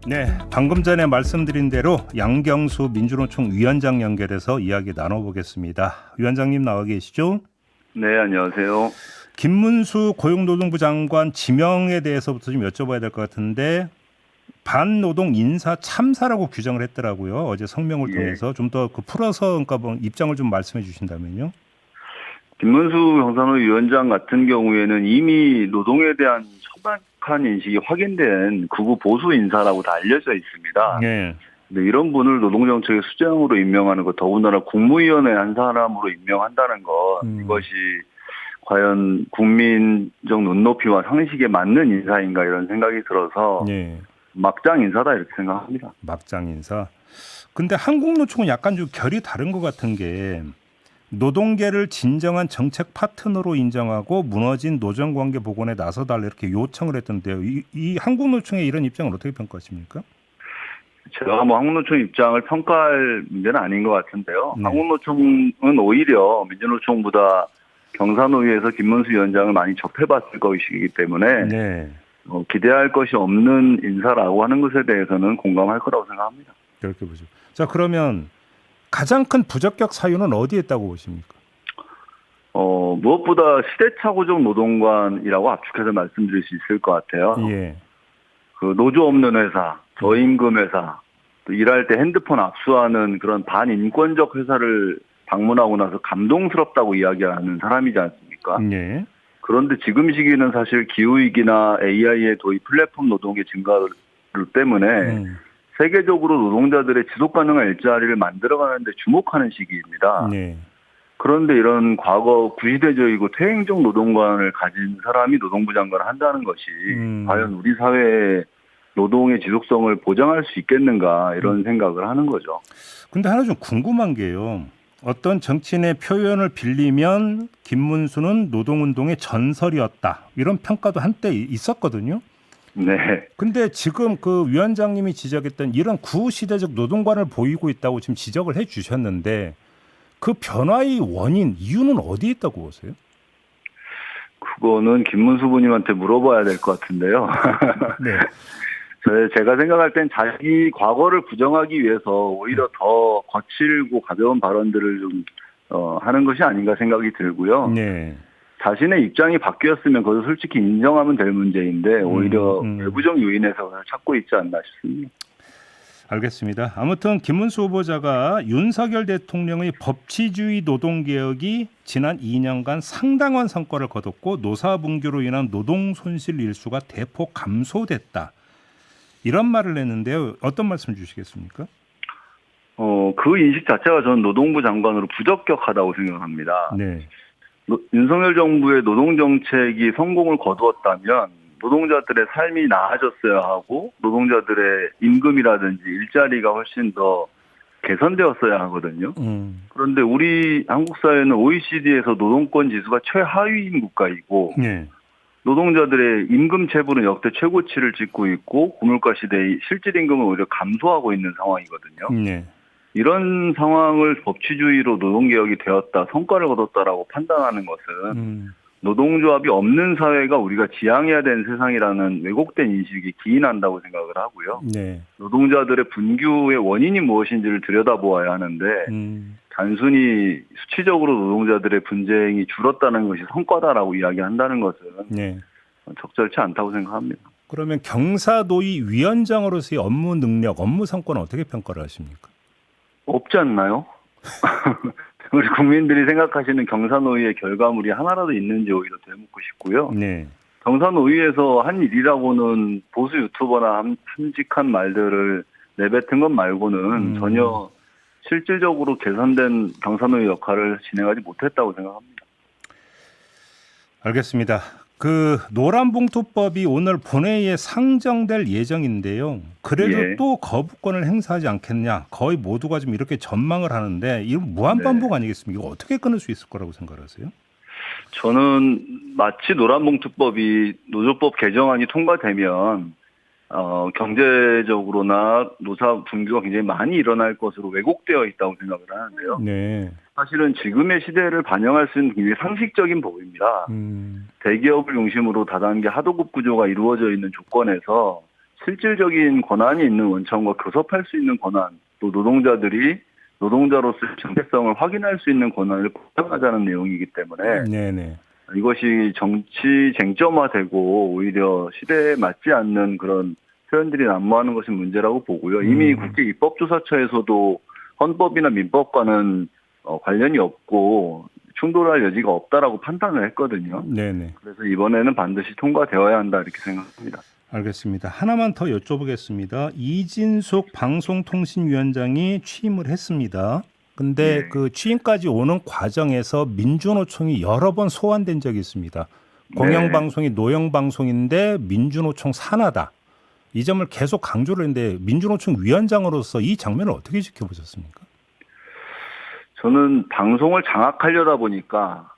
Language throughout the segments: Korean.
네, 방금 전에 말씀드린 대로 양경수 민주노총 위원장 연결해서 이야기 나눠보겠습니다. 위원장님 나와 계시죠? 네, 안녕하세요. 김문수 고용노동부 장관 지명에 대해서부터 좀 여쭤봐야 될 것 같은데 반노동 인사 참사라고 규정을 했더라고요. 어제 성명을 예. 통해서 좀 더 풀어서 그러니까 뭐 입장을 좀 말씀해 주신다면요. 김문수 경산호 위원장 같은 경우에는 이미 노동에 대한 천박한 인식이 확인된 극우 보수 인사라고 다 알려져 있습니다. 네. 근데 이런 분을 노동정책의 수장으로 임명하는 것, 더군다나 국무위원회 한 사람으로 임명한다는 것, 이것이 과연 국민적 눈높이와 상식에 맞는 인사인가 이런 생각이 들어서 네. 막장 인사다 이렇게 생각합니다. 막장 인사. 근데 한국노총은 약간 좀 결이 다른 것 같은 게 노동계를 진정한 정책 파트너로 인정하고 무너진 노정관계 복원에 나서달라 이렇게 요청을 했던데요. 이 한국노총의 이런 입장을 어떻게 평가하십니까? 제가 뭐 한국노총 입장을 평가할 문제는 아닌 것 같은데요. 네. 한국노총은 오히려 민주노총보다 경산노위에서 김문수 위원장을 많이 접해봤을 것이기 때문에 네. 기대할 것이 없는 인사라고 하는 것에 대해서는 공감할 거라고 생각합니다. 그렇게 보죠. 자, 그러면 가장 큰 부적격 사유는 어디에 있다고 보십니까? 무엇보다 시대착오적 노동관이라고 압축해서 말씀드릴 수 있을 것 같아요. 예. 그 노조 없는 회사, 저임금 회사, 또 일할 때 핸드폰 압수하는 그런 반인권적 회사를 방문하고 나서 감동스럽다고 이야기하는 사람이지 않습니까? 예. 그런데 지금 시기는 사실 기후위기나 AI의 도입 플랫폼 노동의 증가 때문에 세계적으로 노동자들의 지속가능한 일자리를 만들어가는 데 주목하는 시기입니다. 네. 그런데 이런 과거 구시대적이고 퇴행적 노동관을 가진 사람이 노동부 장관을 한다는 것이 과연 우리 사회의 노동의 지속성을 보장할 수 있겠는가 이런 생각을 하는 거죠. 근데 하나 좀 궁금한 게요. 어떤 정치인의 표현을 빌리면 김문수는 노동운동의 전설이었다. 이런 평가도 한때 있었거든요. 네. 근데 지금 그 위원장님이 지적했던 이런 구시대적 노동관을 보이고 있다고 지금 지적을 해 주셨는데 그 변화의 원인, 이유는 어디에 있다고 보세요? 그거는 김문수 부님한테 물어봐야 될 것 같은데요. 네. 제가 생각할 땐 자기 과거를 부정하기 위해서 오히려 더 거칠고 가벼운 발언들을 좀 하는 것이 아닌가 생각이 들고요. 네. 자신의 입장이 바뀌었으면 그것을 솔직히 인정하면 될 문제인데 오히려 외부적 요인에서 찾고 있지 않나 싶습니다. 알겠습니다. 아무튼 김문수 후보자가 윤석열 대통령의 법치주의 노동개혁이 지난 2년간 상당한 성과를 거뒀고 노사분규로 인한 노동 손실 일수가 대폭 감소됐다. 이런 말을 했는데요. 어떤 말씀 주시겠습니까? 그 인식 자체가 저는 노동부 장관으로 부적격하다고 생각합니다. 네. 윤석열 정부의 노동정책이 성공을 거두었다면 노동자들의 삶이 나아졌어야 하고 노동자들의 임금이라든지 일자리가 훨씬 더 개선되었어야 하거든요. 그런데 우리 한국 사회는 OECD에서 노동권 지수가 최하위인 국가이고 네. 노동자들의 임금 체불은 역대 최고치를 찍고 있고 고물가 시대의 실질 임금은 오히려 감소하고 있는 상황이거든요. 네. 이런 상황을 법치주의로 노동개혁이 되었다, 성과를 거뒀다라고 판단하는 것은 노동조합이 없는 사회가 우리가 지향해야 되는 세상이라는 왜곡된 인식이 기인한다고 생각을 하고요. 네. 노동자들의 분규의 원인이 무엇인지를 들여다보아야 하는데 단순히 수치적으로 노동자들의 분쟁이 줄었다는 것이 성과다라고 이야기한다는 것은 네. 적절치 않다고 생각합니다. 그러면 경사노위 위원장으로서의 업무 능력, 업무 성과는 어떻게 평가를 하십니까? 없지 않나요? 우리 국민들이 생각하시는 경사노위의 결과물이 하나라도 있는지 오히려 되묻고 싶고요. 네. 경사노위에서 한 일이라고는 보수 유튜버나 함직한 말들을 내뱉은 것 말고는 전혀 실질적으로 개선된 경사노위 역할을 진행하지 못했다고 생각합니다. 알겠습니다. 그 노란봉투법이 오늘 본회의에 상정될 예정인데요. 그래도 예. 또 거부권을 행사하지 않겠냐. 거의 모두가 좀 이렇게 전망을 하는데 이건 무한반복 아니겠습니까? 이거 어떻게 끊을 수 있을 거라고 생각하세요? 저는 마치 노란봉투법이 노조법 개정안이 통과되면 경제적으로나 노사 분규가 굉장히 많이 일어날 것으로 왜곡되어 있다고 생각을 하는데요. 네. 사실은 지금의 시대를 반영할 수 있는 굉장히 상식적인 법입니다. 대기업을 중심으로 다단계 하도급 구조가 이루어져 있는 조건에서 실질적인 권한이 있는 원청과 교섭할 수 있는 권한, 또 노동자들이 노동자로서의 정체성을 확인할 수 있는 권한을 보장하자는 내용이기 때문에 네네. 이것이 정치 쟁점화되고 오히려 시대에 맞지 않는 그런 표현들이 난무하는 것이 문제라고 보고요. 이미 국회 입법조사처에서도 헌법이나 민법과는 관련이 없고 충돌할 여지가 없다라고 판단을 했거든요. 네네. 그래서 이번에는 반드시 통과되어야 한다 이렇게 생각합니다. 알겠습니다. 하나만 더 여쭤보겠습니다. 이진숙 방송통신위원장이 취임을 했습니다. 근데 네. 그 취임까지 오는 과정에서 민주노총이 여러 번 소환된 적이 있습니다. 공영방송이 노영방송인데 민주노총 산하다. 이 점을 계속 강조를 했는데 민주노총 위원장으로서 이 장면을 어떻게 지켜보셨습니까? 저는 방송을 장악하려다 보니까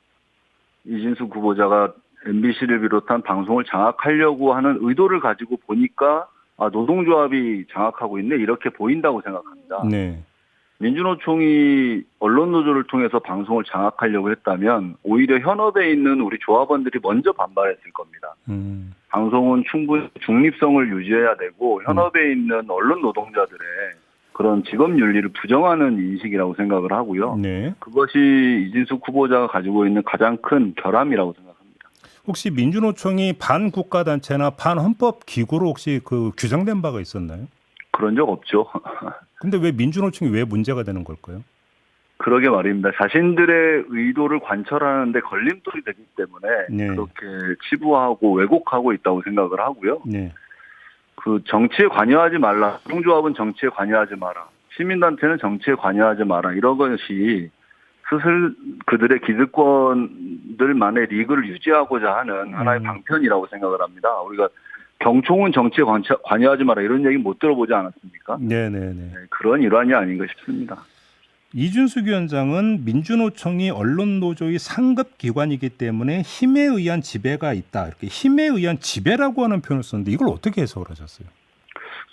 이진숙 후보자가 MBC를 비롯한 방송을 장악하려고 하는 의도를 가지고 보니까 노동조합이 장악하고 있네 이렇게 보인다고 생각합니다. 네. 민주노총이 언론노조를 통해서 방송을 장악하려고 했다면 오히려 현업에 있는 우리 조합원들이 먼저 반발했을 겁니다. 방송은 충분히 중립성을 유지해야 되고 현업에 있는 언론 노동자들의 그런 직업 윤리를 부정하는 인식이라고 생각을 하고요. 네. 그것이 이진숙 후보자가 가지고 있는 가장 큰 결함이라고 생각합니다. 혹시 민주노총이 반국가단체나 반헌법기구로 혹시 그 규정된 바가 있었나요? 그런 적 없죠. 근데 왜 민주노총이 왜 문제가 되는 걸까요? 그러게 말입니다. 자신들의 의도를 관철하는데 걸림돌이 되기 때문에 네. 그렇게 치부하고 왜곡하고 있다고 생각을 하고요. 네. 그 정치에 관여하지 말라. 노동조합은 정치에 관여하지 마라. 시민단체는 정치에 관여하지 마라. 이런 것이 스스로 그들의 기득권들만의 리그를 유지하고자 하는 하나의 방편이라고 생각을 합니다. 우리가 경총은 정치에 관여하지 마라 이런 얘기 못 들어보지 않았습니까? 네네네. 네, 그런 일환이 아닌가 싶습니다. 이준숙 위원장은 민주노총이 언론노조의 상급 기관이기 때문에 힘에 의한 지배가 있다. 이렇게 힘에 의한 지배라고 하는 표현을 썼는데 이걸 어떻게 해석을 하셨어요?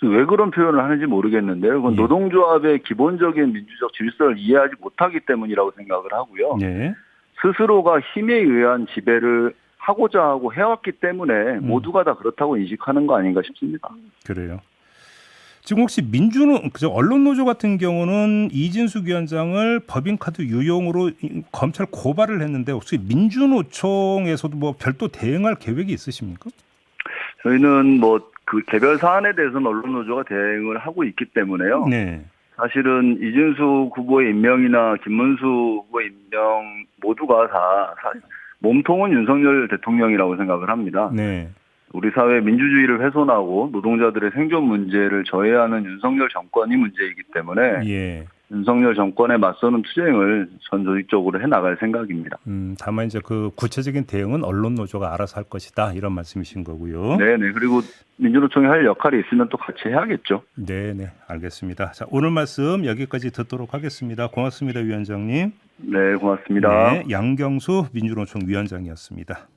왜 그런 표현을 하는지 모르겠는데요. 그건 노동조합의 기본적인 민주적 질서를 이해하지 못하기 때문이라고 생각을 하고요. 네. 스스로가 힘에 의한 지배를 하고자 하고 해왔기 때문에 모두가 다 그렇다고 인식하는 거 아닌가 싶습니다. 그래요. 지금 혹시 언론노조 같은 경우는 이진숙 위원장을 법인카드 유용으로 검찰 고발을 했는데 혹시 민주노총에서도 뭐 별도 대응할 계획이 있으십니까? 저희는 그 개별 사안에 대해서는 언론노조가 대응을 하고 있기 때문에요. 네. 사실은 이준숙 후보의 임명이나 김문수 후보의 임명 모두가 다 몸통은 윤석열 대통령이라고 생각을 합니다. 네. 우리 사회 민주주의를 훼손하고 노동자들의 생존 문제를 저해하는 윤석열 정권이 문제이기 때문에 예. 윤석열 정권에 맞서는 투쟁을 전 조직적으로 해나갈 생각입니다. 다만 이제 그 구체적인 대응은 언론노조가 알아서 할 것이다 이런 말씀이신 거고요. 네네. 그리고 민주노총이 할 역할이 있으면 또 같이 해야겠죠. 네네. 알겠습니다. 자, 오늘 말씀 여기까지 듣도록 하겠습니다. 고맙습니다, 위원장님. 네, 고맙습니다. 네, 양경수 민주노총 위원장이었습니다.